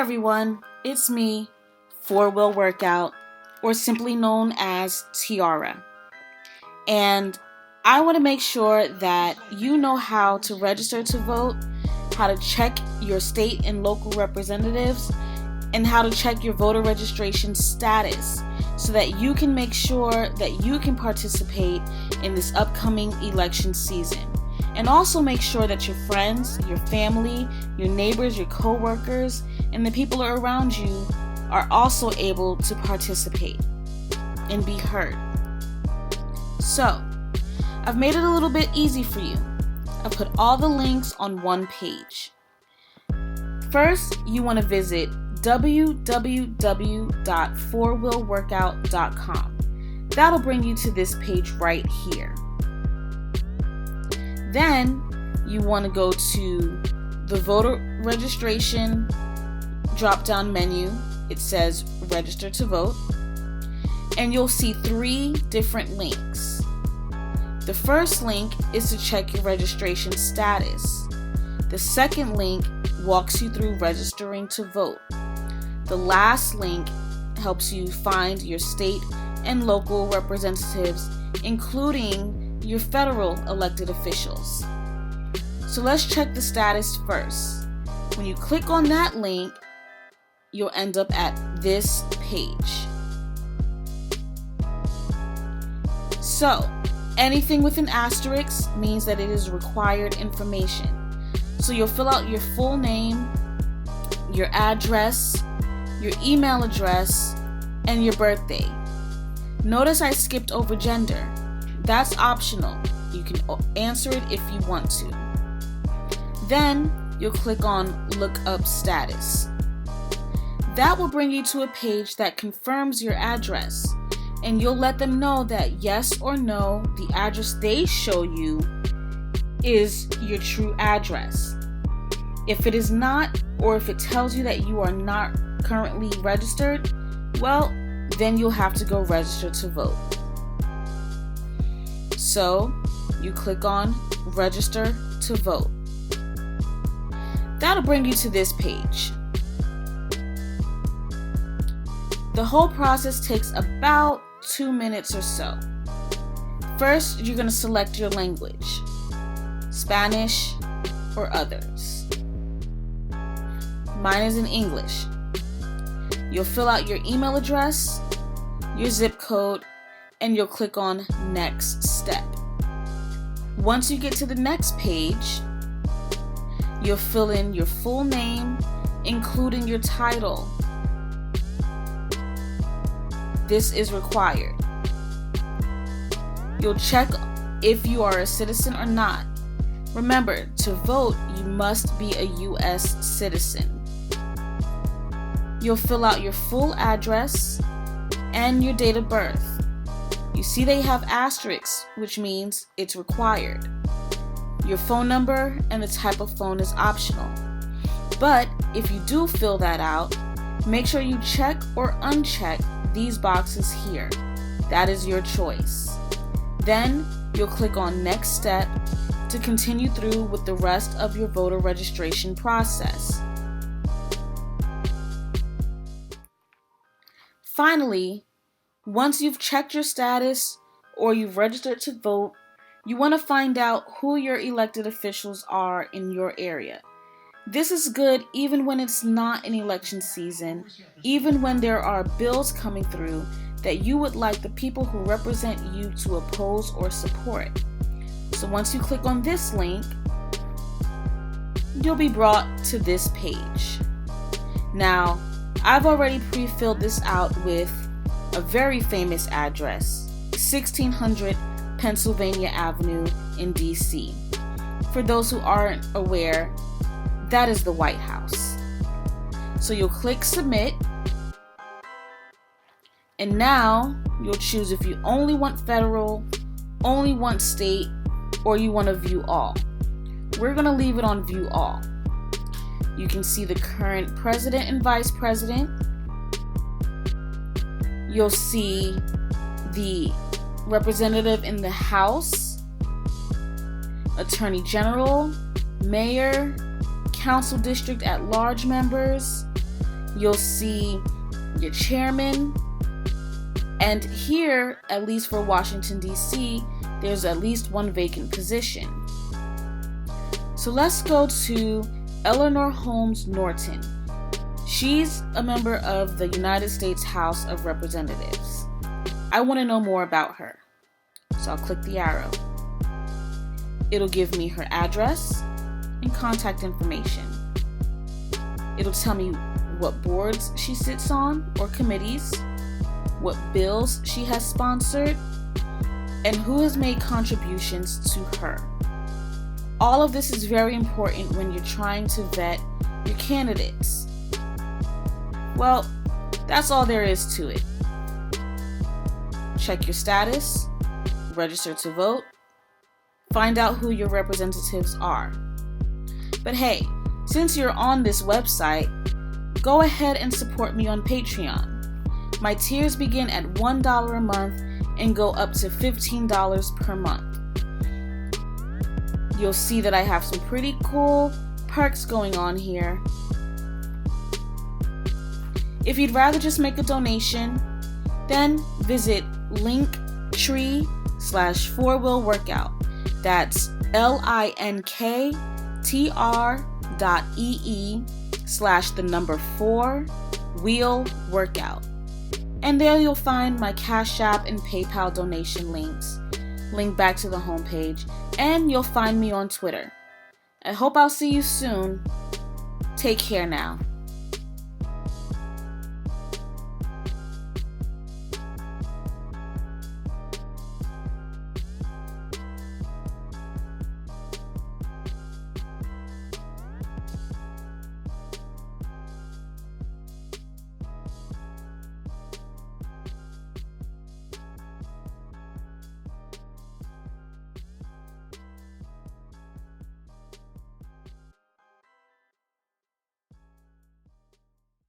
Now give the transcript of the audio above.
everyone, it's me, 4WheelWorkout, or simply known as TLRay. And I want to make sure that you know how to register to vote, how to check your state and local representatives, and how to check your voter registration status so that you can make sure that you can participate in this upcoming election season. And also make sure that your friends, your family, your neighbors, your co-workers, and the people around you are also able to participate and be heard. So, I've made it a little bit easy for you. I've put all the links on one page. First, you want to visit www.4WheelWorkout.com. That'll bring you to this page right here. Then you want to go to the voter registration drop-down menu. It says register to vote, and you'll see 3 different links. The first link is to check your registration status. The second link walks you through registering to vote. The last link helps you find your state and local representatives, including your federal elected officials. So let's check the status first. When you click on that link, you'll end up at this page. So, anything with an asterisk means that it is required information. So you'll fill out your full name, your address, your email address, and your birthday. Notice I skipped over gender. That's optional. You can answer it if you want to. Then you'll click on Look Up Status. That will bring you to a page that confirms your address, and you'll let them know that yes or no, the address they show you is your true address. If it is not, or if it tells you that you are not currently registered, well, then you'll have to go register to vote. So, you click on Register to Vote. That'll bring you to this page. The whole process takes about 2 minutes or so. First, you're going to select your language, Spanish or others. Mine is in English. You'll fill out your email address, your zip code, and you'll click on Next Step. Once you get to the next page, you'll fill in your full name, including your title. This is required. You'll check if you are a citizen or not. Remember, to vote, you must be a U.S. citizen. You'll fill out your full address and your date of birth. You see they have asterisks, which means it's required. Your phone number and the type of phone is optional. But if you do fill that out, make sure you check or uncheck these boxes here. That is your choice. Then you'll click on Next Step to continue through with the rest of your voter registration process. Finally, once you've checked your status or you've registered to vote, you want to find out who your elected officials are in your area. This is good even when it's not an election season, even when there are bills coming through that you would like the people who represent you to oppose or support. So once you click on this link, you'll be brought to this page. Now, I've already pre-filled this out with a very famous address, 1600 Pennsylvania Avenue in DC. For those who aren't aware, that is the White House. So you'll click Submit, and now you'll choose if you only want federal, only want state, or you want to view all. We're going to leave it on View All. You can see the current president and vice president. You'll see the representative in the House, Attorney General, Mayor, Council District at Large members, You'll see your chairman, and here, at least for Washington, D.C., there's at least one vacant position. So let's go to Eleanor Holmes Norton. She's a member of the United States House of Representatives. I want to know more about her. So I'll click the arrow. It'll give me her address and contact information. It'll tell me what boards she sits on or committees, what bills she has sponsored, and who has made contributions to her. All of this is very important when you're trying to vet your candidates. Well, that's all there is to it. Check your status, register to vote, find out who your representatives are. But hey, since you're on this website, go ahead and support me on Patreon. My tiers begin at $1 a month and go up to $15 per month. You'll see that I have some pretty cool perks going on here. If you'd rather just make a donation, then visit linktree/4WheelWorkout. That's linktr.ee/4WheelWorkout. And there you'll find my Cash App and PayPal donation links. Link back to the homepage, and you'll find me on Twitter. I hope I'll see you soon. Take care now.